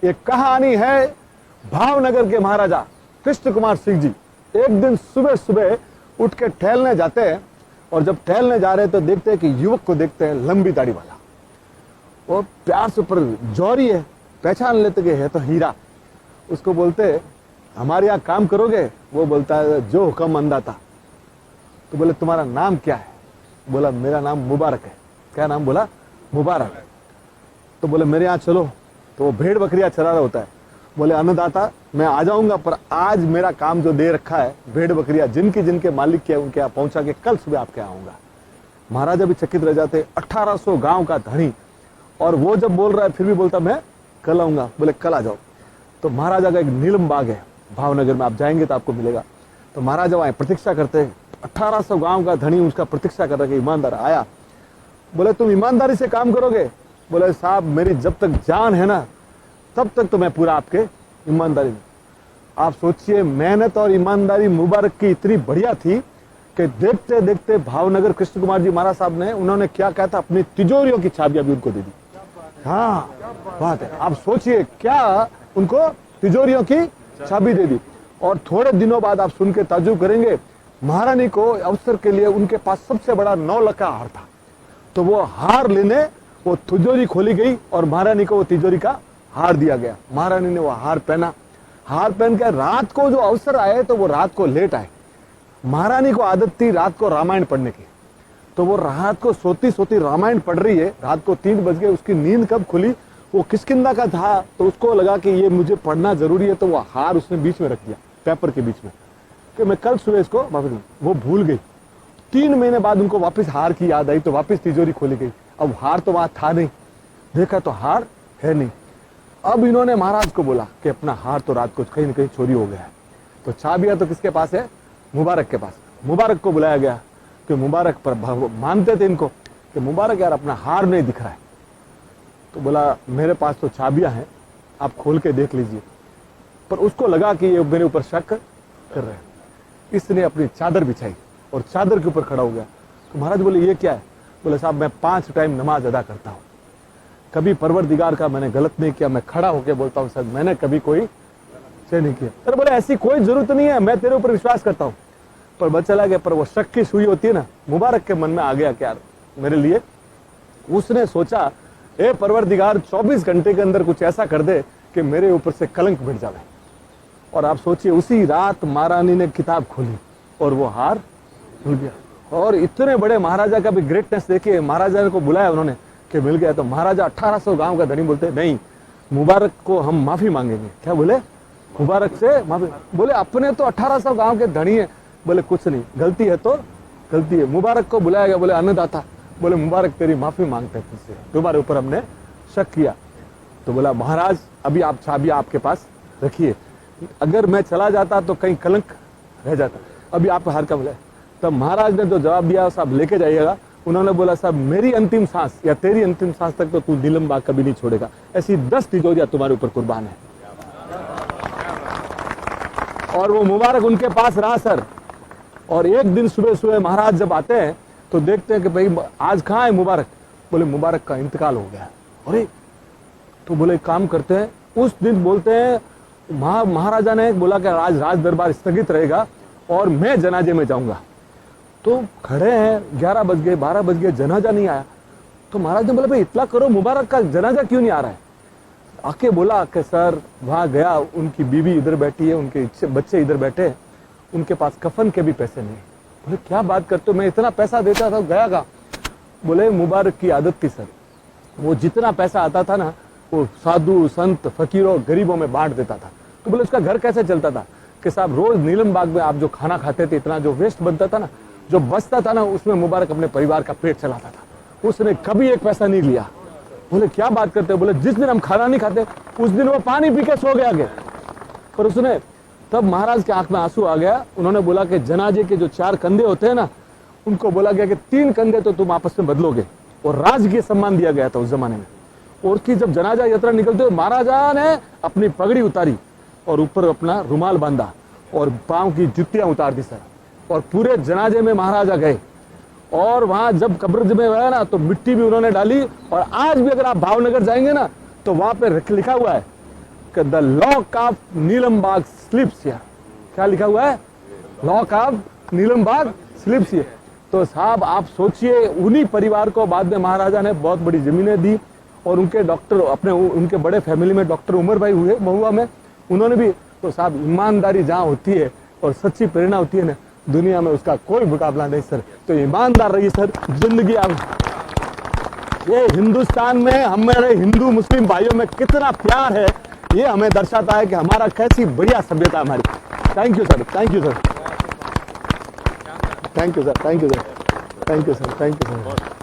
एक कहानी है भावनगर के महाराजा कृष्ण कुमार सिंह जी। एक दिन सुबह सुबह उठ के टहलने जाते हैं और जब टहलने जा रहे हैं तो देखते हैं कि युवक को देखते हैं, लंबी दाढ़ी वाला, वो प्यार से ऊपर जौहरी है, पहचान लेते कि है तो हीरा। उसको बोलते हमारे यहाँ काम करोगे? वो बोलता है जो हुक्म अंदाता। तो बोले तुम्हारा नाम क्या है? बोला मेरा नाम मुबारक है। क्या नाम? बोला मुबारक। तो बोले मेरे यहाँ चलो। तो वो भेड़ बकरियां चरा रहा होता है। बोले अन्नदाता मैं आ जाऊंगा, पर आज मेरा काम जो दे रखा है, भेड़ बकरियां जिनके जिनके मालिक के उनके यहाँ पहुंचा के कल सुबह आपके यहाँ आऊंगा। महाराजा भी चकित रह जाते, 1800 गांव का धनी, और वो जब बोल रहा है फिर भी बोलता मैं कल आऊंगा। बोले कल आ जाओ। तो महाराजा का एक नीलम बाग है भावनगर में, आप जाएंगे तो आपको मिलेगा। तो महाराजा वहां प्रतीक्षा करते हैं, 1800 गांव का धनी उसका प्रतीक्षा कर रहा है, ईमानदार आया। बोले तुम ईमानदारी से काम करोगे? बोले साहब मेरी जब तक जान है ना तब तक तो मैं पूरा आपके ईमानदारी में। आप सोचिए मेहनत और ईमानदारी मुबारक की इतनी बढ़िया थी कि देखते देखते भावनगर कृष्ण कुमार जी महाराज साहब ने, उन्होंने क्या कहा था, अपनी तिजोरियों की चाबियां भी उनको दे दी। हाँ बात है, आप सोचिए क्या, उनको तिजोरियों की चाबी दे दी। और थोड़े दिनों बाद आप सुन के ताज्जुब करेंगे, महारानी को अवसर के लिए उनके पास सबसे बड़ा 9 लाख का हार था। तो वो हार लेने वो तिजोरी खोली गई और महारानी को वो तिजोरी का हार दिया गया। महारानी ने वो हार पहना। हार पहन के रात को जो अवसर आए तो वो रात को लेट आए। महारानी को आदत थी रात को रामायण पढ़ने की, तो वो रात को सोती सोती रामायण पढ़ रही है। रात को 3 बज गए, उसकी नींद कब खुली? वो किसकिंदा का था, तो उसको लगा कि ये मुझे पढ़ना जरूरी है, तो वो हार उसने बीच में रख दिया, पेपर के बीच में, कि मैं कल सुबह इसको वापस। वो भूल गई। 3 महीने बाद उनको वापस हार की याद आई, तो वापस तिजोरी खोली गई। अब हार तो वहां था नहीं, देखा तो हार है नहीं। अब इन्होंने महाराज को बोला कि अपना हार तो रात को कहीं न कहीं चोरी हो गया है। तो चाबियां तो किसके पास है? मुबारक के पास। मुबारक को बुलाया गया कि मुबारक पर मानते थे इनको कि मुबारक यार अपना हार नहीं दिख रहा है। तो बोला मेरे पास तो चाबियां हैं, आप खोल के देख लीजिए। पर उसको लगा कि ये मेरे ऊपर शक कर रहे हैं, इसने अपनी चादर बिछाई और चादर के ऊपर खड़ा हो गया। तो महाराज बोले ये क्या है? बोले साहब मैं 5 टाइम नमाज अदा करता हूँ, कभी परवरदिगार का मैंने गलत नहीं किया। मैं खड़ा होकर बोलता हूँ सर मैंने कभी कोई से नहीं किया। अरे बोले ऐसी कोई जरूरत नहीं है, मैं तेरे ऊपर विश्वास करता हूँ। पर बच चला गया। पर वो शक की सुई होती है ना, मुबारक के मन में आ गया कि यार मेरे लिए, उसने सोचा ए परवरदिगार 24 घंटे के अंदर कुछ ऐसा कर दे कि मेरे ऊपर से कलंक मिट जाए। और आप सोचिए उसी रात महारानी ने किताब खोली और वो हार मिल गया। और इतने बड़े महाराजा का भी ग्रेटनेस देखिए, महाराजा को बुलाया उन्होंने कि मिल गया। तो महाराजा 1800 गांव का धनी बोलते नहीं, मुबारक को हम माफी मांगेंगे। क्या बोले? मुबारक से माफी। बोले अपने तो 1800 गांव के धनी है। बोले कुछ नहीं, गलती है तो गलती है। मुबारक को बुलाया गया। बोले अन्नदाता, बोले मुबारक तेरी माफी मांगते हैं तुझसे, तुम्हारे ऊपर हमने शक किया। तो बोला महाराज अभी आप चाबी आपके पास रखिए, अगर मैं चला जाता तो कहीं कलंक रह जाता, अभी आप हार का बोला। तब महाराज ने जो जवाब दिया साहब लेके जाइएगा। उन्होंने बोला साहब मेरी अंतिम सांस या तेरी अंतिम सांस तक तो तू नीलम बाग कभी नहीं छोड़ेगा, ऐसी 10 तिजोरियां तुम्हारे ऊपर कुर्बान है। और वो मुबारक उनके पास रहा सर। और एक दिन सुबह सुबह महाराज जब आते हैं तो देखते हैं कि भाई आज कहाँ है मुबारक? बोले मुबारक का इंतकाल हो गया। अरे तो बोले काम करते हैं, उस दिन बोलते हैं महाराजा ने बोला कि आज राज दरबार स्थगित रहेगा और मैं जनाजे में जाऊंगा। तो खड़े हैं, 11 बज गए, 12 बज गए, जनाजा नहीं आया। तो महाराज ने बोला भाई इतना करो, मुबारक का जनाजा क्यों नहीं आ रहा है? आके बोला कि सर वहां गया, उनकी बीवी इधर बैठी है, उनके बच्चे इधर बैठे हैं, उनके पास कफन के भी पैसे नहीं। बोले क्या बात करते हो, मैं इतना पैसा देता था, गया का? बोले मुबारक की आदत थी सर, वो जितना पैसा आता था ना वो साधु संत फकीरों गरीबों में बांट देता था। तो बोले उसका घर कैसे चलता था? कि साहब रोज नीलम बाग में आप जो खाना खाते थे, इतना जो वेस्ट बनता था ना, जो बचता था ना, उसमें मुबारक अपने परिवार का पेट चलाता था, उसने कभी एक पैसा नहीं लिया। बोले क्या बात करते हो? बोले जिस दिन हम खाना नहीं खाते उस दिन वो पानी पी के सो गया आगे। पर उसने, तब महाराज के आंख में आंसू आ गया। उन्होंने बोला कि जनाजे के जो 4 कंधे होते हैं ना, उनको बोला गया कि 3 कंधे तो तुम आपस में बदलोगे। और राजकीय सम्मान दिया गया था उस जमाने में। और कि जब जनाजा यात्रा निकलते हुए महाराजा ने अपनी पगड़ी उतारी और ऊपर अपना रुमाल बांधा और पांव की जुतियां उतार दी सर। और पूरे जनाजे में महाराजा गए। और वहां जब कब्र में गया ना तो मिट्टी भी उन्होंने डाली। और आज भी अगर आप भावनगर जाएंगे ना तो वहां पे लिखा हुआ है the lock of Nilambag slips here. क्या लिखा हुआ है? Lock of Nilambag slips here. तो साहब आप सोचिए, उन्हीं परिवार को बाद में महाराजा ने बहुत बड़ी जमीनें दी और उनके डॉक्टर अपने उनके बड़े फैमिली में डॉक्टर उमर भाई हुए महुआ में, उन्होंने भी। तो साहब ईमानदारी जहाँ होती है और सच्ची प्रेरणा होती है ना, दुनिया में उसका कोई मुकाबला नहीं सर। तो ईमानदार रहिए सर, जिंदगी आप। ये हिंदुस्तान में हमारे हिंदू मुस्लिम भाइयों में कितना प्यार है, ये हमें दर्शाता है कि हमारा कैसी बढ़िया सभ्यता हमारी। Thank you sir, thank you sir, thank you sir, thank you sir, thank you sir, thank you sir.